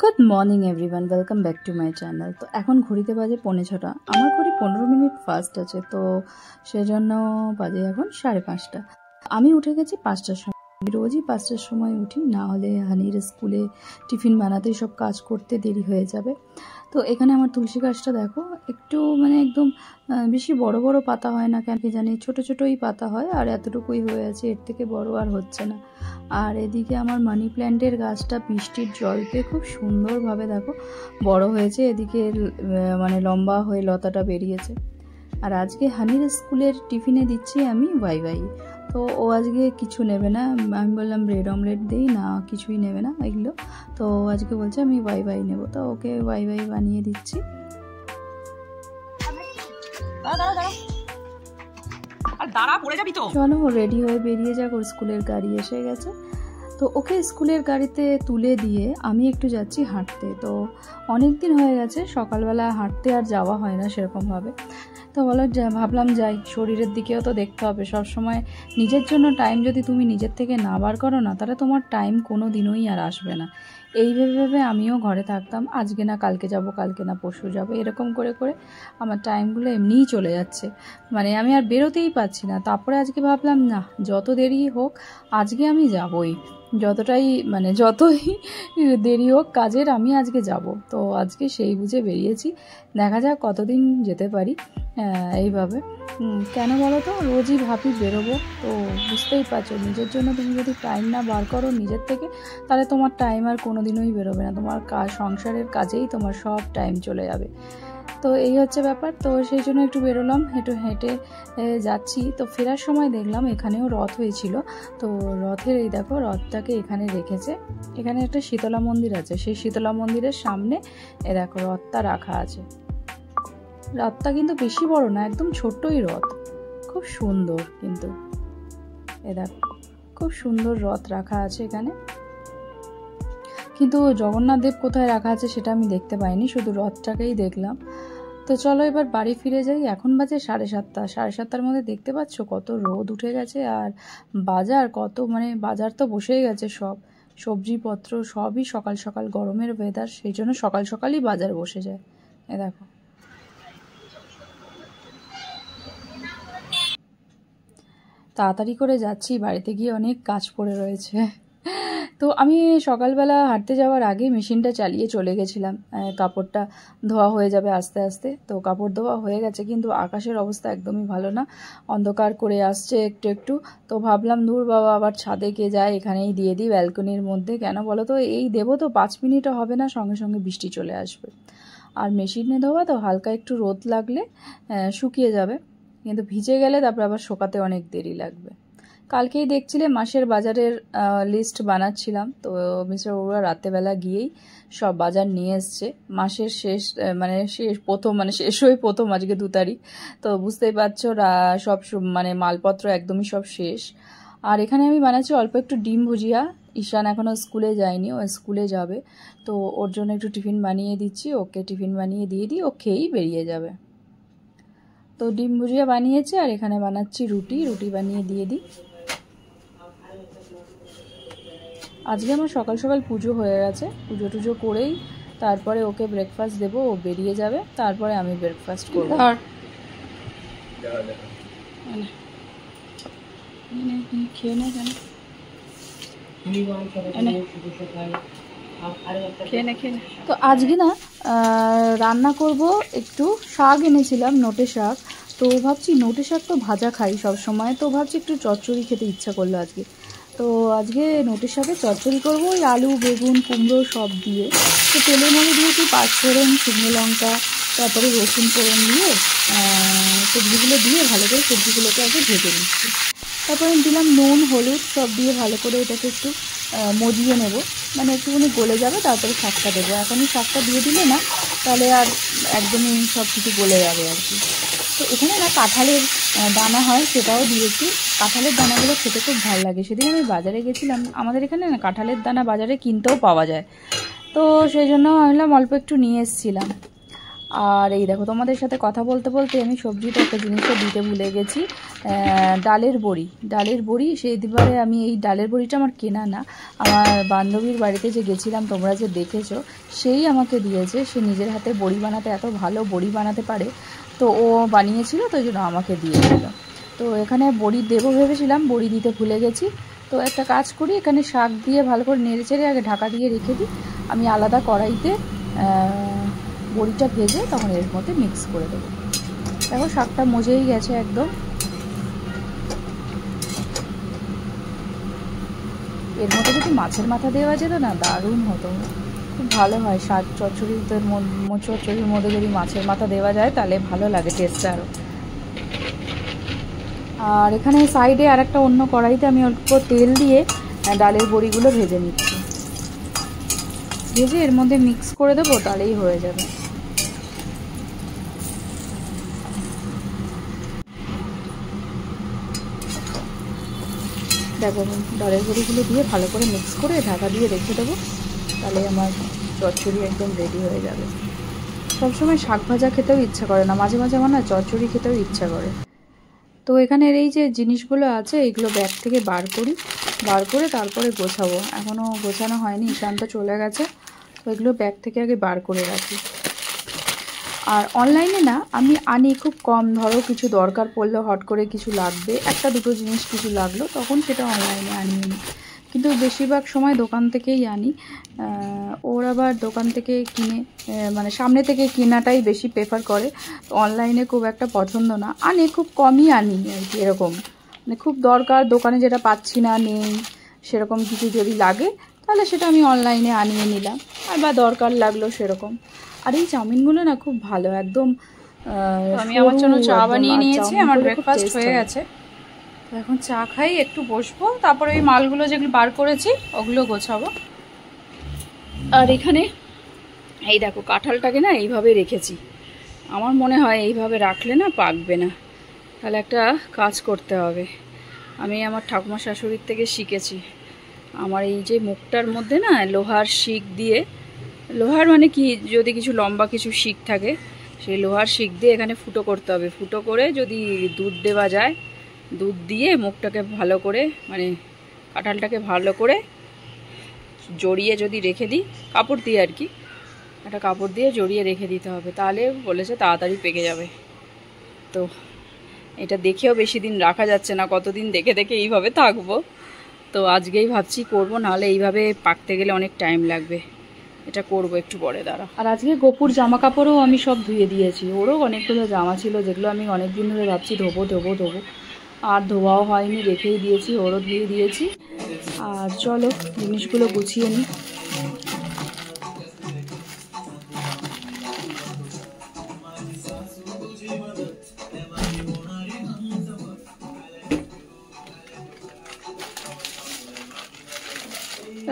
Good morning everyone, welcome back to my channel. তো এখন ঘড়িতে বাজে 6:45। আমার ঘড়ি 15 মিনিট ফাস্ট আছে, তো সেজন্য বাজে এখন 5:30। আমি উঠে গেছি 5টার সময়। রোজই 5টার সময় উঠি, না হলে হানির স্কুলে টিফিন বানাতে সব কাজ করতে দেরি হয়ে যাবে। তো এখানে আমার তুলসী গাছটা দেখো, একটু একদম বেশি বড় বড় পাতা হয় না, কেন কি জানি ছোট ছোটই পাতা হয়, আর এতটুকুই হয়ে আছে, এর থেকে বড় আর হচ্ছে না। আর এদিকে আমার মানি প্ল্যান্টের গাছটা বৃষ্টির জল পেয়ে খুব সুন্দরভাবে দেখো বড় হয়েছে, এদিকে লম্বা হয়ে লতাটা বেরিয়েছে। আর আজকে হানির স্কুলের টিফিনে দিচ্ছি আমি ওয়াই। তো ও আজকে কিছু নেবে না, আমি বললাম ব্রেড অমলেট দিই না, কিছুই নেবে না এগুলো। তো আজকে বলছে আমি ওয়াই নেবো, তো ওকে ওয়াই বানিয়ে দিচ্ছি। চলো রেডি হয়ে বেরিয়ে যাক, ওর স্কুলের গাড়ি এসে গেছে। তো ওকে স্কুলের গাড়িতে তুলে দিয়ে আমি একটু যাচ্ছি হাঁটতে। তো অনেক দিন হয়ে গেছে সকালবেলা হাঁটতে আর যাওয়া হয় না সেরকমভাবে। তো ভাবলাম যাই, শরীরের দিকেও তো দেখতে হবে। সব সময় নিজের জন্য টাইম যদি তুমি নিজের থেকে না বার করো না, তাহলে তোমার টাইম কোনো দিনই আর আসবে না। এই ভেবে আমিও ঘরে থাকতাম, আজকে না কালকে যাব, কালকে না পরশু যাব, এরকম করে করে আমার টাইমগুলো এমনিই চলে যাচ্ছে। আমি আর বেরোতেই পারছি না। তারপরে আজকে ভাবলাম না, যত দেরি হোক আজকে আমি যাবই, যতই দেরি হোক কাজের, আমি আজকে যাব। তো আজকে সেই বুঝে বেরিয়েছি, দেখা যাক কতদিন যেতে পারি এইভাবে। কেন বলো তো, রোজই ভাবি বেরোবো, তো বুঝতেই পারছো নিজের জন্য তুমি যদি টাইম না বার করো নিজের থেকে, তাহলে তোমার টাইম আর কোনো দিনই বেরোবে না, তোমার সংসারের কাজেই তোমার সব টাইম চলে যাবে। তো এই হচ্ছে ব্যাপার। তো সেই জন্য একটু বেরোলাম, হেঁটে যাচ্ছি। তো ফেরার সময় দেখলাম এখানেও রথ হয়েছিল। তো রথের এই দেখো রথটাকে এখানে রেখেছে, এখানে একটা শীতলা মন্দির আছে, সেই শীতলা মন্দিরের সামনে এ দেখো রথটা রাখা আছে। রথটা কিন্তু বেশি বড় না, একদম ছোট্টই রথ, খুব সুন্দর। কিন্তু এ দেখো খুব সুন্দর রথ রাখা আছে এখানে। কিন্তু জগন্নাথ দেব কোথায় রাখা আছে সেটা আমি দেখতে পাইনি, শুধু রথটাকেই দেখলাম। তো চলো এবার বাড়ি ফিরে যাই। এখন বাজে 7:30। 7:30টার মধ্যে দেখতে পাচ্ছ কত রোদ উঠে গেছে, আর বাজার কত বাজার তো বসেই গেছে, সব সবজিপত্র সবই সকাল সকাল, গরমের ওয়েদার, সেই জন্য সকাল সকালই বাজার বসে যায়। এ দেখো তাড়াতাড়ি করে যাচ্ছি, বাড়িতে গিয়ে অনেক কাজ পড়ে রয়েছে। তো আমি সকালবেলা হাঁটতে যাওয়ার আগে মেশিনটা চালিয়ে চলে গেছিলাম, কাপড়টা ধোয়া হয়ে যাবে আস্তে আস্তে। তো কাপড় ধোয়া হয়ে গেছে, কিন্তু আকাশের অবস্থা একদমই ভালো না, অন্ধকার করে আসছে একটু একটু। তো ভাবলাম দূর বাবা, আবার ছাদে কে যায়, এখানেই দিয়ে দিই ব্যালকনির মধ্যে। কেন বলো তো, এই দেবো তো 5 মিনিটও হবে না, সঙ্গে সঙ্গে বৃষ্টি চলে আসবে। আর মেশিনে ধোয়া তো হালকা একটু রোদ লাগলে শুকিয়ে যাবে, কিন্তু ভিজে গেলে তারপর আবার শোকাতে অনেক দেরি লাগবে। কালকেই দেখছিলে মাসের বাজারের লিস্ট বানাচ্ছিলাম, তো মিস্টার ওরা রাত্রেবেলা গিয়েই সব বাজার নিয়ে এসছে। মাসের শেষ শেষ হয়ে প্রথম, আজকে 2 তারিখ। তো বুঝতেই পারছো সব মালপত্র একদমই সব শেষ। আর এখানে আমি বানাচ্ছি অল্প একটু ডিম ভুজিয়া। ঈশান এখনও স্কুলে যায়নি, ও স্কুলে যাবে, তো ওর জন্য একটু টিফিন বানিয়ে দিচ্ছি। ওকে টিফিন বানিয়ে দিয়ে দিই, ও খেয়েই বেরিয়ে যাবে। তো ডিম ভুজিয়া বানিয়েছে, আর এখানে বানাচ্ছি রুটি বানিয়ে দিয়ে দিই। আজকে আমার সকাল সকাল পুজো হয়ে গেছে, পুজো টুজো করেই তারপরে ওকে ব্রেকফাস্ট দেবো, ও বেরিয়ে যাবে, তারপরে আমি ব্রেকফাস্ট করবো। খেয়ে নে কেন, তো আজকে না রান্না করব একটু শাক এনেছিলাম, নোটে শাক। তো ভাবছি নোটে শাক তো ভাজা খাই সব সময়, তো ভাবছি একটু চচ্চড়ি খেতে ইচ্ছা করলো আজকে। তো আজকে নোটে শাকে চচ্চড়ি করবো, ওই আলু বেগুন কুমড়ো সব দিয়ে। তো তেলের মধ্যে দিয়েছি 5 ফোড়ন, শুকনো লঙ্কা, তারপরে রসুন ফোড়ন দিয়ে সবজিগুলো দিয়ে ভালো করে সবজিগুলোকে আগে ভেজে নিচ্ছি। তারপরে দিলাম নুন হলুদ সব দিয়ে ভালো করে এটাকে একটু মজিয়ে নেব, একটুখানি গলে যাবে, তারপরে শাকটা দেবো। এখনই শাকটা দিয়ে দিলে না, তাহলে আর একদমই সব কিছু গলে যাবে আর কি। তো এখানে না কাঁঠালের দানা হয়, সেটাও দিয়েছি। কাঁঠালের দানাগুলো খেতে খুব ভালো লাগে। সেদিন আমি বাজারে গেছিলাম, আমাদের এখানে না কাঁঠালের দানা বাজারে কিনতেও পাওয়া যায়, তো সেই জন্য ভাবলাম অল্প একটু নিয়ে এসেছিলাম। আর এই দেখো তোমাদের সাথে কথা বলতে বলতে আমি সবজিটা একটা জিনিসটা দিতে ভুলে গেছি, ডালের বড়ি। সেইবারে আমি এই ডালের বড়িটা আমার কেনা না, আমার বান্ধবীর বাড়িতে যে গেছিলাম তোমরা যে দেখেছো, সেই আমাকে দিয়েছে। সে নিজের হাতে বড়ি বানাতে, এত ভালো বড়ি বানাতে পারে, তো ও বানিয়েছিল, তো এই জন্য আমাকে দিয়েছিল। তো এখানে বড়ি দেবো ভেবেছিলাম, বড়ি দিতে ভুলে গেছি। তো একটা কাজ করি, এখানে শাক দিয়ে ভালো করে নেড়ে চেড়ে আগে ঢাকা দিয়ে রেখে দিই। আমি আলাদা কড়াইতে বড়িটা ভেজে তখন এর মধ্যে মিক্স করে দেবো। দেখো শাকটা মজেই গেছে একদম। এর মধ্যে যদি মাছের মাথা দেওয়া যেত না, দারুণ হতো, খুব ভালো হয়। শাক চচ্চড়ির মধ্যে যদি মাছের মাথা দেওয়া যায় তাহলে ভালো লাগে টেস্টটা আরও। আর এখানে সাইডে আর একটা অন্য কড়াইতে আমি অল্প তেল দিয়ে ডালের বড়িগুলো ভেজে নিচ্ছি। ভেজে এর মধ্যে মিক্স করে দেবো, তাহলেই হয়ে যাবে। দেখো ডালের বড়িগুলো দিয়ে ভালো করে মিক্স করে ঢাকা দিয়ে রেখে দেবো, তাহলে আমার চচ্চড়ি একদম রেডি হয়ে যাবে। সবসময় শাক ভাজা খেতেও ইচ্ছা করে না, মাঝে মাঝে আমার না চচ্চড়ি খেতেও ইচ্ছা করে। তো এখানের এই যে জিনিসগুলো আছে এগুলো ব্যাগ থেকে বার করে তারপরে গোছাবো। এখনও গোছানো হয়নি, ঈশান্ত চলে গেছে, তো এগুলো ব্যাগ থেকে আগে বার করে রাখি। আর অনলাইনে না আমি আনি খুব কম, ধরো কিছু দরকার পড়লো, হট করে কিছু লাগবে, একটা দুটো জিনিস কিছু লাগলো, তখন সেটা অনলাইনে আনিয়ে নিই। কিন্তু বেশিরভাগ সময় দোকান থেকেই আনি। ওর আবার দোকান থেকে কিনে, মানে সামনে থেকে কেনাটাই বেশি প্রেফার করে। অনলাইনে খুব একটা পছন্দ না, আনি খুব কমই আনি আর কি। এরকম মানে খুব দরকার, দোকানে যেটা পাচ্ছি না, নেই, সেরকম কিছু যদি লাগে তাহলে সেটা আমি অনলাইনে আনিয়ে নিলাম, আর বা দরকার লাগলো সেরকম। আর এই চাউমিনগুলো না খুব ভালো একদম। আমি আমার জন্য চা বানিয়ে নিয়েছি, আমার ব্রেকফাস্ট হয়ে গেছে। এখন চা খাই, একটু বসবো, তারপরে ওই মালগুলো যেগুলো বার করেছি ওগুলো গোছাবো। আর এখানে এই দেখো কাঁঠালটাকে না এইভাবে রেখেছি। আমার মনে হয় এইভাবে রাখলে না পাকবে না, তাহলে একটা কাজ করতে হবে। আমি আমার ঠাকুমা শাশুড়ির থেকে শিখেছি। আমার এই যে মুখটার মধ্যে না লোহার শিক দিয়ে, লোহার মানে কি, যদি কিছু লম্বা কিছু শিক থাকে, সেই লোহার শিক দিয়ে এখানে ফুটো করতে হবে। ফুটো করে যদি দুধ দেওয়া যায়, দুধ দিয়ে মুখটাকে ভালো করে, মানে কাঁঠালটাকে ভালো করে জড়িয়ে যদি রেখে দিই, কাপড় দিয়ে আর কি, একটা কাপড় দিয়ে জড়িয়ে রেখে দিতে হবে, তাহলে বলেছে তাড়াতাড়ি পেকে যাবে। তো এটা দেখেও বেশি দিন রাখা যাচ্ছে না, কতদিন দেখে দেখে এইভাবে থাকবো। তো আজকেই ভাবছি করব, নাহলে এইভাবে পাকতে গেলে অনেক টাইম লাগবে। এটা করব একটু পরে, দাঁড়া। আর আজকে গোপুর জামা কাপড়ও আমি সব ধুয়ে দিয়েছি। ওরও অনেকগুলো জামা ছিল যেগুলো আমি অনেক দিন ধরে ভাবছি ধোবো, আর ধোয়াও হয়নি, রেখেই দিয়েছি। ওরও ধুয়ে দিয়েছি। আর চলো জিনিসগুলো গুছিয়ে নিই।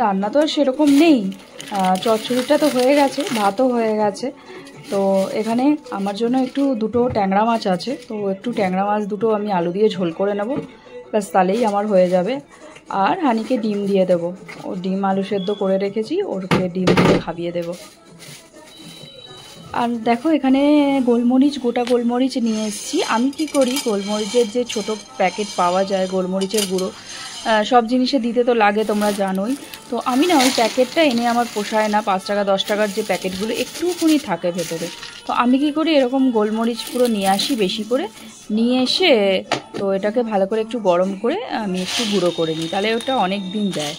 রান্না তো সেরকম নেই, চচ্চড়িটা তো হয়ে গেছে, ভাতও হয়ে গেছে। তো এখানে আমার জন্য দুটো ট্যাংরা মাছ আছে, তো একটু ট্যাংরা মাছ দুটো আমি আলু দিয়ে ঝোল করে নেব, ব্যাস তাহলেই আমার হয়ে যাবে। আর হানিকে ডিম দিয়ে দেবো, ও ডিম আলু সেদ্ধ করে রেখেছি, ওরকে ডিম দিয়ে খাইয়ে দেবো। আর দেখো এখানে গোটা গোলমরিচ নিয়ে এসেছি। আমি কি করি, গোলমরিচের যে ছোট প্যাকেট পাওয়া যায় গোলমরিচের গুঁড়ো, সব জিনিসে দিতে তো লাগে তোমরা জানোই। তো আমি না ওই প্যাকেটটা এনে আমার পোষায় না, 5 টাকা 10 টাকার যে প্যাকেটগুলো একটুখানি থাকে ভেতরে। তো আমি কি করি, এরকম গোলমরিচ পুরো নিয়ে আসি, বেশি করে নিয়ে এসে তো এটাকে ভালো করে একটু গরম করে আমি একটু গুঁড়ো করে নিই, তাহলে ওটা অনেক দিন যায়।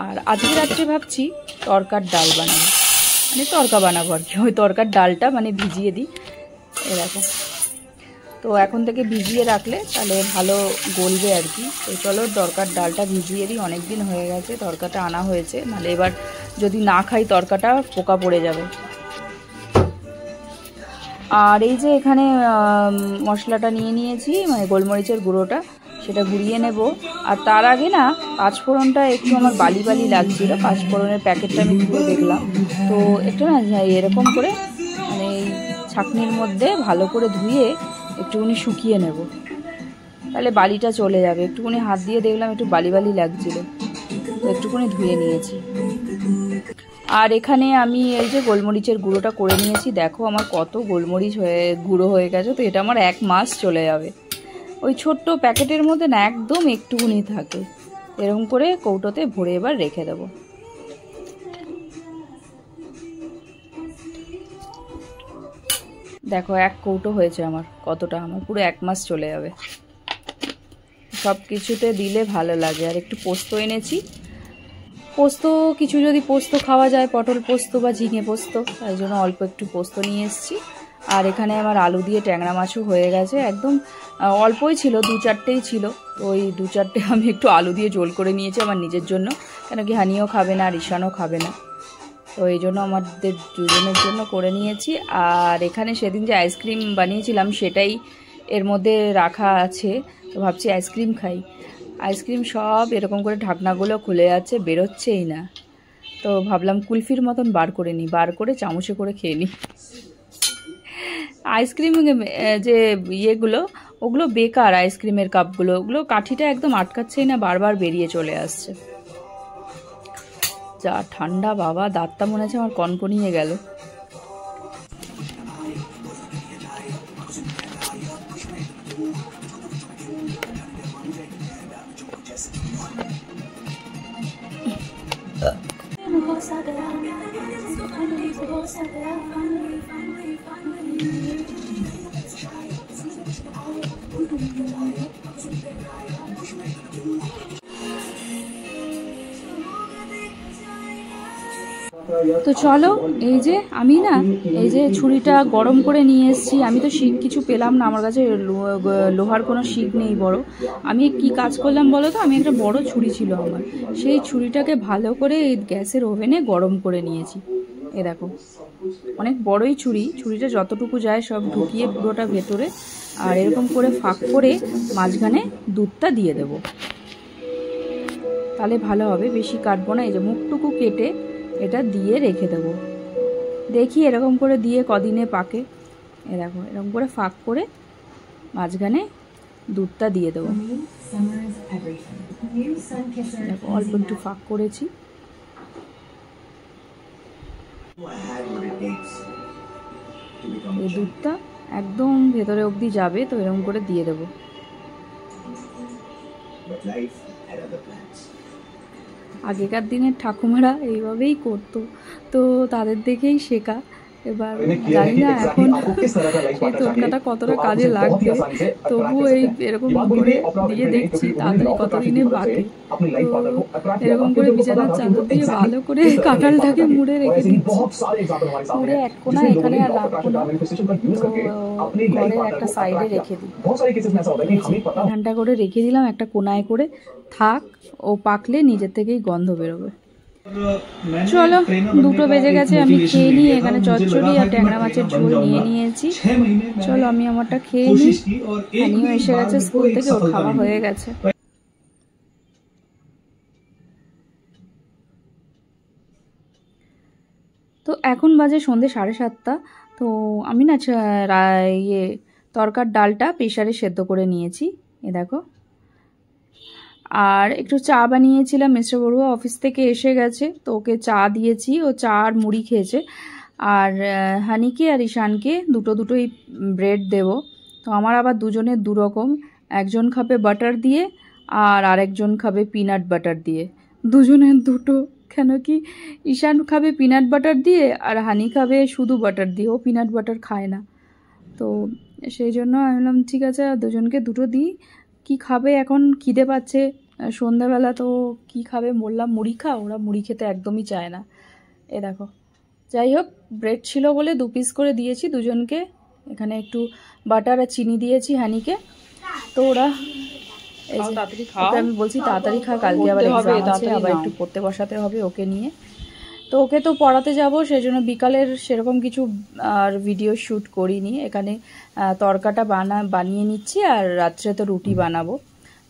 আর আজকে রাত্রে ভাবছি তরকার ডাল বানাবো, মানে তরকা বানাবো আর কি। ওই তরকার ডালটা মানে ভিজিয়ে দিই, এরকম। তো এখন থেকে ভিজিয়ে রাখলে তাহলে ভালো গলবে আর কি। তো চলো তরকার ডালটা ভিজিয়ে দিই, অনেক দিন হয়ে গেছে তরকাটা আনা হয়েছে, নাহলে এবার যদি না খাই তরকাটা পোকা পড়ে যাবে। আর এই যে এখানে মশলাটা নিয়ে নিয়েছি, মানে গোলমরিচের গুঁড়োটা, সেটা গুঁড়িয়ে নেব। আর তার আগে না পাঁচফোড়নটা একটু আমার বালি লাগছিল, পাঁচফোড়নের প্যাকেটটা আমি খুলে দেখলাম, তো একটু না এরকম করে মানে এই ছাঁকনির মধ্যে ভালো করে ধুয়ে একটুখানি শুকিয়ে নেব, তাহলে বালিটা চলে যাবে। একটুখানি হাত দিয়ে দেখলাম একটু বালি লাগছিল, তো একটুখানি ধুয়ে নিয়েছি। আর এখানে আমি এই যে গোলমরিচের গুঁড়োটা করে নিয়েছি। দেখো আমার কত গোলমরিচ গুঁড়ো হয়ে গেছে, তো এটা আমার 1 মাস চলে যাবে। ওই ছোট্ট প্যাকেটের মধ্যে না একদম একটুকুনি থাকে। এরকম করে কৌটোতে ভরে এবার রেখে দেব। দেখো 1 কৌটো হয়েছে আমার। কতটা? আমার পুরো 1 মাস চলে যাবে। সব কিছুতে দিলে ভালো লাগে। আর একটু পোস্ত এনেছি, পোস্ত কিছু যদি পোস্ত খাওয়া যায়, পটল পোস্ত বা ঝিঙে পোস্ত, তাই জন্য অল্প একটু পোস্ত নিয়ে এসেছি। আর এখানে আমার আলু দিয়ে ট্যাংরা মাছও হয়ে গেছে, একদম অল্পই ছিল, 2-4টেই ছিল। তো ওই 2-4টে আমি একটু আলু দিয়ে ঝোল করে নিয়েছি আমার নিজের জন্য, কেন কি হানিও খাবে না আর ঈশানও খাবে না, তো এই জন্য আমাদের দুজনের জন্য করে নিয়েছি। আর এখানে সেদিন যে আইসক্রিম বানিয়েছিলাম সেটাই এর মধ্যে রাখা আছে, তো ভাবছি আইসক্রিম খাই। আইসক্রিম সব এরকম করে ঢাকনাগুলো খুলে যাচ্ছে, বেরোচ্ছেই না। তো ভাবলাম কুলফির মতন বার করে নিই, বার করে চামচে করে খেয়ে নিই। আইসক্রিম যে ইয়েগুলো ওগুলো বেকার, আইসক্রিমের কাপগুলো, ওগুলো কাঠিটা একদম আটকাচ্ছেই না, বারবার বেরিয়ে চলে আসছে। যা ঠান্ডা বাবা, দাঁতটা মনে হচ্ছে আমার কনকনিয়ে গেল। তো চলো, এই যে আমি না এই যে ছুরিটা গরম করে নিয়ে এসেছি। আমি তো শিক কিছু পেলাম না, আমার কাছে লোহার কোনো শিক নেই বড়। আমি কি কাজ করলাম বলো তো, আমি একটা বড় ছুরি ছিল আমার, সেই ছুরিটাকে ভালো করে এই গ্যাসের ওভেনে গরম করে নিয়েছি। এ দেখো অনেক বড়ই ছুরি, ছুরিটা যতটুকু যায় সব ঢুকিয়ে পুরোটা ভেতরে, আর এরকম করে ফাঁক করে মাঝখানে দুধটা দিয়ে দেব, তাহলে ভালো হবে। বেশি কাটবো না, এই যে মুখটুকু কেটে এটা দিয়ে রেখে দেবো। দেখি এরকম করে দিয়ে কদিনে পাকে। এ দেখো এরকম করে ফাঁক করে মাঝখানে দুধটা দিয়ে দেবো। দেখো অল্প একটু ফাঁক করেছি। এই দুধটা একদম ভেতরে অবধি যাবে, তো এরকম করে দিয়ে দেবো। আগেকার দিনের ঠাকুমারা এইভাবেই করতো, তো তাদের দেখেই শেখা। এবার জানি না এখন সেই টোটকাটা কতটা কাজে লাগবে, তবুও এই এরকম করে দিয়ে দেখছি তাড়াতাড়ি কতদিনে বাকি। তো এরকম করে বিছানার চাদর দিয়ে ভালো করে কাঁঠালটাকে মুড়ে রেখে দিচ্ছি। মুড়ে এক কোনা এখানে আর রাখবো না, ঘরের একটা সাইডে রেখে দিই। ঘন্টা করে রেখে দিলাম একটা কোনায় করে, থাক, ও পাকলে নিজের থেকেই গন্ধ বেরোবে। চলো 2টো বেজে গেছে, আমি খেয়ে নিই। এখানে চচ্চড়ি আর ট্যাংরা মাছের ঝোল নিয়ে নিয়েছি। চলো আমি আমারটা খেয়ে নিই। হানিও এসে গেছে স্কুল থেকে, ওর খাওয়া হয়ে গেছে। তো এখন বাজে সন্ধ্যে 7:30। তো আমি না তরকার ডালটা প্রেসারে সেদ্ধ করে নিয়েছি, এ দেখো। আর একটু চা বানিয়েছিলাম, মিস্টার বড়ুয়া অফিস থেকে এসে গেছে, তো ওকে চা দিয়েছি, ও চা আর মুড়ি খেয়েছে। আর হানিকে আর ঈশানকে দুটোই ব্রেড দেব। তো আমার আবার দুজনের দুরকম, একজন খাবে বাটার দিয়ে আর আরেকজন খাবে পিনাট বাটার দিয়ে। দুজনের দুটো, কেন কি ঈশান খাবে পিনাট বাটার দিয়ে আর হানি খাবে শুধু বাটার দিয়ে, ও পিনাট বাটার খায় না। তো সেই জন্য আমি বললাম ঠিক আছে দুজনকে দুটো দিই। কি খাবে এখন, খিদে পাচ্ছে সন্ধ্যাবেলা, তো কি খাবে বললাম মুড়ি খা, ওরা মুড়ি খেতে একদমই চায় না। এ দেখো, যাই হোক ব্রেড ছিল বলে 2 পিস করে দিয়েছি দুজনকে। এখানে একটু বাটার আর চিনি দিয়েছি হানিকে। তো ওরা আমি বলছি তাড়াতাড়ি খা, কালকে আবার এক্সাম আছে, আবার একটু পড়তে বসাতে হবে ওকে নিয়ে। তো ওকে তো পড়াতে যাব, সেই জন্য বিকালের সেরকম কিছু আর ভিডিও শ্যুট করিনি। এখানে তরকাটা বানিয়ে নিচ্ছি, আর রাত্রে তো রুটি বানাবো।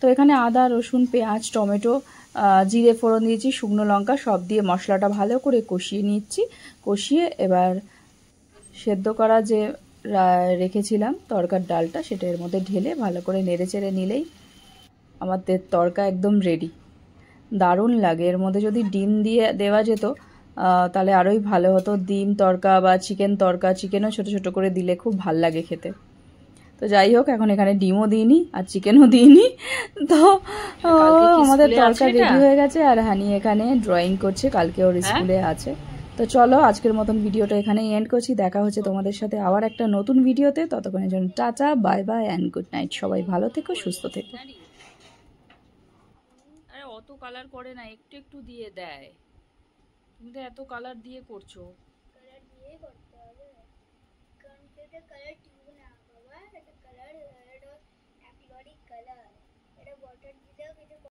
তো এখানে আদা রসুন পেঁয়াজ টমেটো জিরে ফোড়ন দিয়েছি, শুকনো লঙ্কা সব দিয়ে মশলাটা ভালো করে কষিয়ে নিচ্ছি। কষিয়ে এবার সেদ্ধ করা যে রেখেছিলাম তরকার ডালটা, সেটা এর মধ্যে ঢেলে ভালো করে নেড়ে চেড়ে নিলেই আমাদের তরকা একদম রেডি। দারুণ লাগে। এর মধ্যে যদি ডিম দিয়ে দেওয়া যেত তাহলে আরোই ভালো হতো। ডিম তরকা বা চিকেন তরকা, চিকেনও ছোট ছোট করে দিলে খুব ভাল লাগে খেতে। তো যাই হোক, এখন এখানে ডিমও দিইনি আর চিকেনও দিইনি। তো আমাদের তরকারি রেডি হয়ে গেছে আর হানি এখানে ড্রয়িং করছে, কালকে ওর স্কুলে আছে। তো চলো আজকের মতন ভিডিওটা এখানেই এন্ড করছি। দেখা হচ্ছে তোমাদের সাথে আবার একটা নতুন ভিডিওতে। ততক্ষণের জন্য tata, bye bye and good night. সবাই ভালো থেকো, সুস্থ থেকো। আরে অত কালার করে না, একটু একটু দিয়ে দেয়। তুমি তো এত কালার দিয়ে করছো। কালার দিয়ে করতে হবে, কারণ এটা কালার টিউব না বাবা, এটা কালার, এটা অ্যাক্রিলিক কালার, এটা ওয়াটার দিলেও কিছু